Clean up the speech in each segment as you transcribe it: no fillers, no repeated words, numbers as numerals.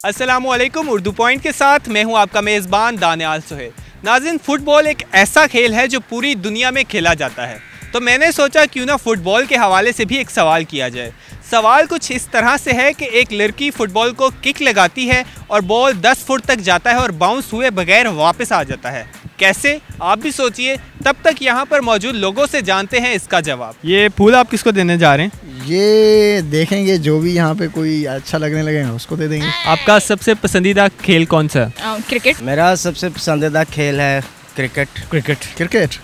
अस्सलामुअलैकुम। उर्दू पॉइंट के साथ मैं हूं आपका मेज़बान दानियाल सुहेल। नाज़रीन, फ़ुटबॉल एक ऐसा खेल है जो पूरी दुनिया में खेला जाता है, तो मैंने सोचा क्यों ना फ़ुटबॉल के हवाले से भी एक सवाल किया जाए। सवाल कुछ इस तरह से है कि एक लड़की फ़ुटबॉल को किक लगाती है और बॉल 10 फुट तक जाता है और बाउंस हुए बगैर वापस आ जाता है। कैसे, आप भी सोचिए। तब तक यहाँ पर मौजूद लोगों से जानते हैं इसका जवाब। ये फूल आप किसको देने जा रहे हैं? ये देखेंगे, जो भी यहाँ पे कोई अच्छा लगने लगेगा उसको दे देंगे। आपका सबसे पसंदीदा खेल कौन सा? क्रिकेट। मेरा सबसे पसंदीदा खेल है क्रिकेट।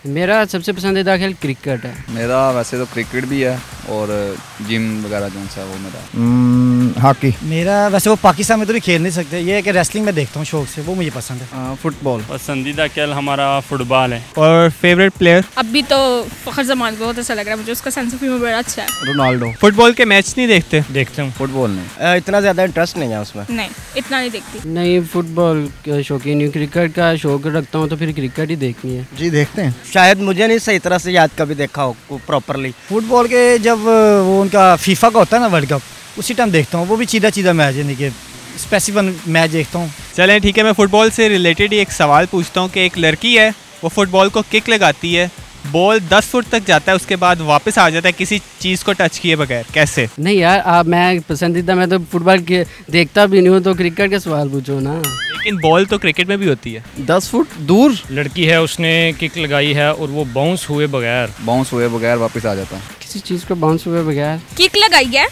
मेरा सबसे पसंदीदा खेल क्रिकेट है। मेरा वैसे तो क्रिकेट भी है और जिम वगैरह जो सा वो मेरा हॉकी। मेरा वैसे वो पाकिस्तान में तो भी खेल नहीं सकते, ये है कि रेसलिंग में देखता हूँ शौक से, वो मुझे पसंद है। फुटबॉल। पसंदीदा खेल हमारा फुटबॉल है। और फेवरेट प्लेयर? अभी तो फ़खर ज़मान बहुत अच्छा लग रहा है मुझे, उसका सेंस ऑफ ह्यूमर बड़ा अच्छा है। रोनाल्डो। फुटबॉल के मैच नहीं देखते? देखते हूँ। फुटबॉल नहीं, इतना ज़्यादा इंटरेस्ट नहीं है उसमें। नहीं, इतना नहीं देखती। नहीं, फुटबॉल शौकीन हूँ, क्रिकेट का शौक रखता हूँ तो फिर क्रिकेट ही देखनी है। जी देखते हैं। शायद मुझे नहीं सही तरह से याद कभी देखा हो प्रॉपरली। फुटबॉल के जब वो उनका फीफा का होता है ना वर्ल्ड कप, उसी टाइम देखता हूँ। वो भी सीधा मैच है, कि स्पेसिफिक मैच देखता हूँ। चलें ठीक है, मैं फ़ुटबॉल से रिलेटेड ही एक सवाल पूछता हूँ कि एक लड़की है, वो फ़ुटबॉल को किक लगाती है, बॉल 10 फुट तक जाता है, उसके बाद वापस आ जाता है किसी चीज़ को टच किए बगैर। कैसे? नहीं यार, मैं पसंदीदा, मैं तो फुटबॉल के देखता भी नहीं हूँ, तो क्रिकेट का सवाल पूछो ना। लेकिन बॉल तो क्रिकेट में भी होती है। 10 फुट दूर लड़की है, उसने किक लगाई है और वो बाउंस हुए बगैर वापस आ जाता है। किसी चीज़ को बाउंस हुए बगैर किक लगाई है,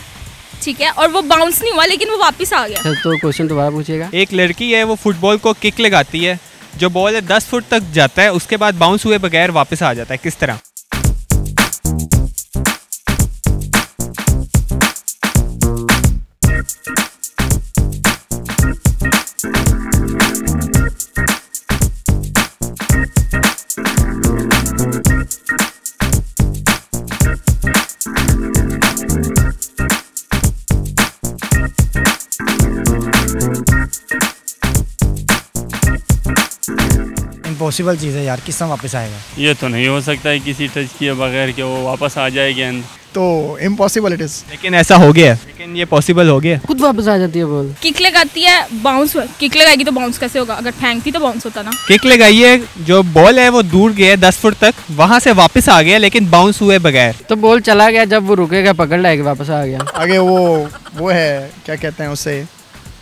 ठीक है, और वो बाउंस नहीं हुआ लेकिन वो वापस आ गया। तो क्वेश्चन दोबारा पूछिएगा। एक लड़की है, वो फुटबॉल को किक लगाती है, जो बॉल 10 फुट तक जाता है, उसके बाद बाउंस हुए बगैर वापस आ जाता है। किस तरह? इम्पॉसिबल चीज़ है यार, किस समय वापस आएगा? ये तो नहीं हो सकता है किसी टच किए बगैर कि वो वापस आ जाए गेंद। तो इम्पॉसिबल इट इज। लेकिन ऐसा हो गया, लेकिन ये पॉसिबल हो गया। खुद वापस आ जाती है बॉल। किक लगाती है, बाउंस, किक लगाएगी तो बाउंस कैसे होगा? अगर फेंकती तो बाउंस होता ना। किक लगाइए, जो बॉल है वो दूर गया 10 फुट तक, वहां से वापस आ गया लेकिन बाउंस हुए बगैर। तो बॉल चला गया, जब वो रुकेगा पकड़ लाएगा, वापस आ गया। आगे वो है, क्या कहते हैं उसे,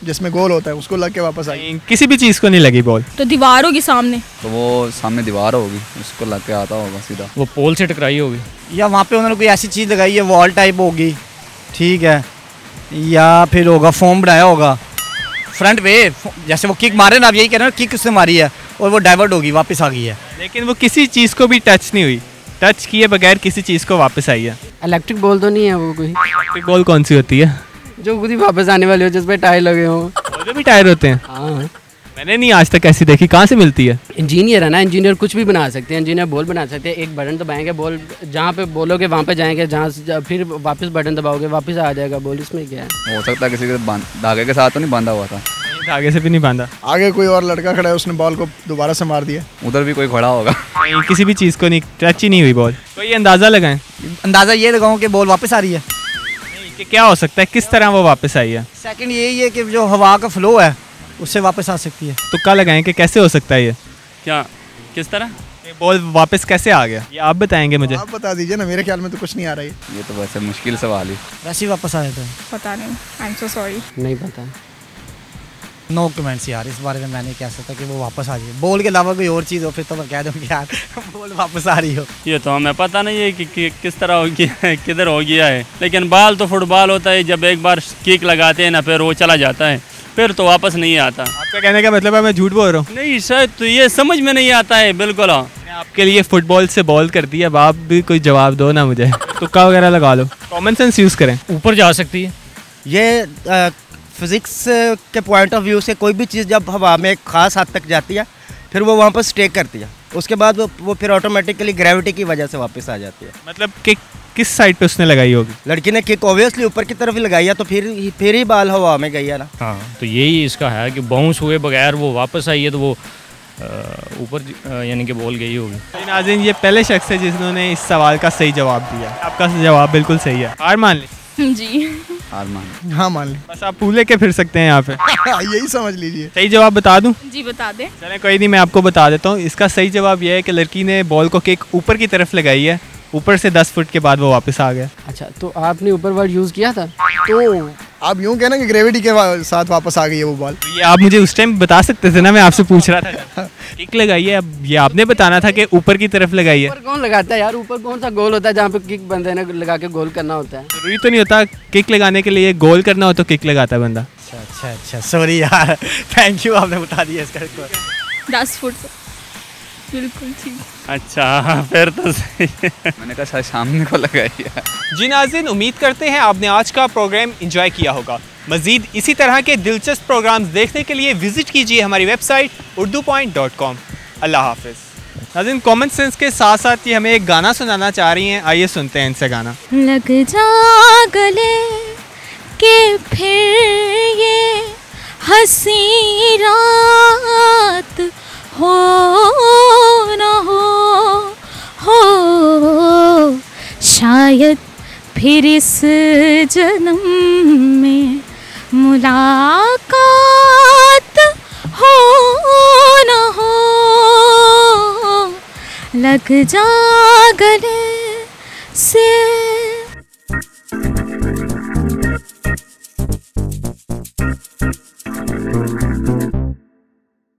जिसमें गोल होता है, उसको लग के वापस आई। किसी भी चीज को नहीं लगी बॉल। तो दीवार होगी सामने, तो वो सामने दीवार होगी, उसको लग के आता होगा सीधा। वो पोल से टकराई होगी, या वहाँ पे उन्होंने कोई ऐसी चीज़ लगाई है, वॉल टाइप होगी, ठीक है, या फिर होगा फोम बनाया होगा फ्रंट वे, जैसे वो किक मारे ना, आप यही कह रहे हैं किक उसने मारी है और वो डाइवर्ट होगी, वापस आ गई है। लेकिन वो किसी चीज को भी टच नहीं हुई, टच किए बगैर किसी चीज को वापस आई है। इलेक्ट्रिक बॉल तो नहीं है वो कोई? इलेक्ट्रिक बॉल कौन सी होती है? जो खुद ही वापस आने वाली हो, जिसपे टायर लगे हो। बॉल भी टायर होते हैं? हाँ, मैंने नहीं आज तक ऐसी देखी। कहाँ से मिलती है? इंजीनियर है ना, इंजीनियर कुछ भी बना सकते हैं। इंजीनियर बॉल बना सकते हैं, एक बटन दबाएंगे, बॉल जहाँ पे बोलोगे वहाँ पे जाएंगे, जहाँ से फिर वापस बटन दबाओगे वापस आ जाएगा बॉल। इसमें क्या है? हो सकता है किसी के धागे के साथ तो नहीं बांधा हुआ था। धागे से भी नहीं बांधा। आगे कोई और लड़का खड़ा है, उसने बॉल को दोबारा से मार दिया। उधर भी कोई खड़ा होगा। किसी भी चीज को नहीं, टच ही नहीं हुई बॉल। कोई अंदाजा लगाएं। अंदाज़ा ये लगाऊँ कि बॉल वापस आ रही है। कि क्या हो सकता है, किस तरह वो वापस आई है? सेकंड यही है कि जो हवा का फ्लो है उससे वापस आ सकती है। तुक्का लगाएं कि कैसे हो सकता है ये? क्या, किस तरह ये बॉल वापस कैसे आ गया, ये आप बताएंगे मुझे। आप बता दीजिए ना, मेरे ख्याल में तो कुछ नहीं आ रहा है। ये तो वैसे मुश्किल सवाल ही। वैसे ही वापस आ जाता है। पता नहीं, आई एम सो सॉरी, नहीं पता। नो कमेंट्स यार, इस बारे में मैं नहीं कह सकता कि वो वापस आ जाए। बॉल के अलावा कोई और चीज़ हो फिर तो मैं कह दूँगी यार बॉल वापस आ रही हो। ये तो हमें पता नहीं है कि किस तरह हो गया है, किधर हो गया है। लेकिन बॉल तो फुटबॉल होता है, जब एक बार किक लगाते हैं ना फिर वो चला जाता है, फिर तो वापस नहीं आता। आपका कहने का मतलब है मैं झूठ बोल रहा हूँ? नहीं शायद, तो ये समझ में नहीं आता है बिल्कुल। मैंने आपके लिए फुटबॉल से बॉल कर दी, अब आप भी कोई जवाब दो ना मुझे। तुक्का वगैरह लगा लो, कॉमन सेंस यूज़ करें। ऊपर जा सकती है ये फिज़िक्स के पॉइंट ऑफ व्यू से कोई भी चीज़ जब हवा में एक ख़ास हद तक जाती है, फिर वो वहाँ पर स्टे करती है, उसके बाद वो फिर ऑटोमेटिकली ग्रेविटी की वजह से वापस आ जाती है। मतलब कि किस साइड पे उसने लगाई होगी? लड़की ने किक ऑब्वियसली ऊपर की तरफ ही लगाई है, तो फिर ही बाल हवा में गई है ना। हाँ, तो यही इसका है कि बाउंस हुए बगैर वो वापस आई है, तो वो ऊपर यानी कि बॉल गई होगी। नाज़रीन, ये पहले शख्स है जिन्होंने इस सवाल का सही जवाब दिया। आपका जवाब बिल्कुल सही है। हार मान ली जी। हार मान। हाँ मान ली। बस आप फूले के फिर सकते हैं यहाँ पे। यही समझ लीजिए। सही जवाब बता दूं? जी बता दें। चलें कोई नहीं, मैं आपको बता देता हूँ। इसका सही जवाब यह है कि लड़की ने बॉल को किक ऊपर की तरफ लगाई है, ऊपर से 10 फुट के बाद वो वापस आ गया। अच्छा, तो आपने ऊपर वर्ड यूज़ किया था? तो आप यूँ कहना कि ग्रेविटी के साथ वापस आ गई है वो बॉल। तो ये आप मुझे उस टाइम बता सकते थे ना, मैं आपसे पूछ रहा था। किक लगाई है, अब ये आपने बताना था कि ऊपर की तरफ लगाई है। ऊपर कौन लगाता है यार? ऊपर कौन सा गोल होता है जहाँ पे किक बंदे ने लगा के गोल करना होता है? जरूरी तो नहीं होता किक लगाने के लिए गोल करना हो तो किक लगाता है बंदा। अच्छा सॉरी यार, थैंक यू, आपने बता दिया इसका। 10 फुट से बिल्कुल ठीक। अच्छा फिर तो सही है। मैंने कहा शायद सामने को लगाई है। जी नाज़रीन, उम्मीद करते हैं आपने आज का प्रोग्राम एंजॉय किया होगा। मज़ीद इसी तरह के दिलचस्प प्रोग्राम्स देखने के लिए विजिट कीजिए हमारी वेबसाइट urdupoint.com। अल्लाह हाफिज़। नाज़रीन, कॉमन सेंस के साथ साथ ये हमें एक गाना सुनाना चाह रही हैं, आइए सुनते हैं इनसे गाना। लग जा गले के फिर ये हंसी रात हो न हो शायद फिर इस जन्म में मुलाकात हो न हो। लग जा गले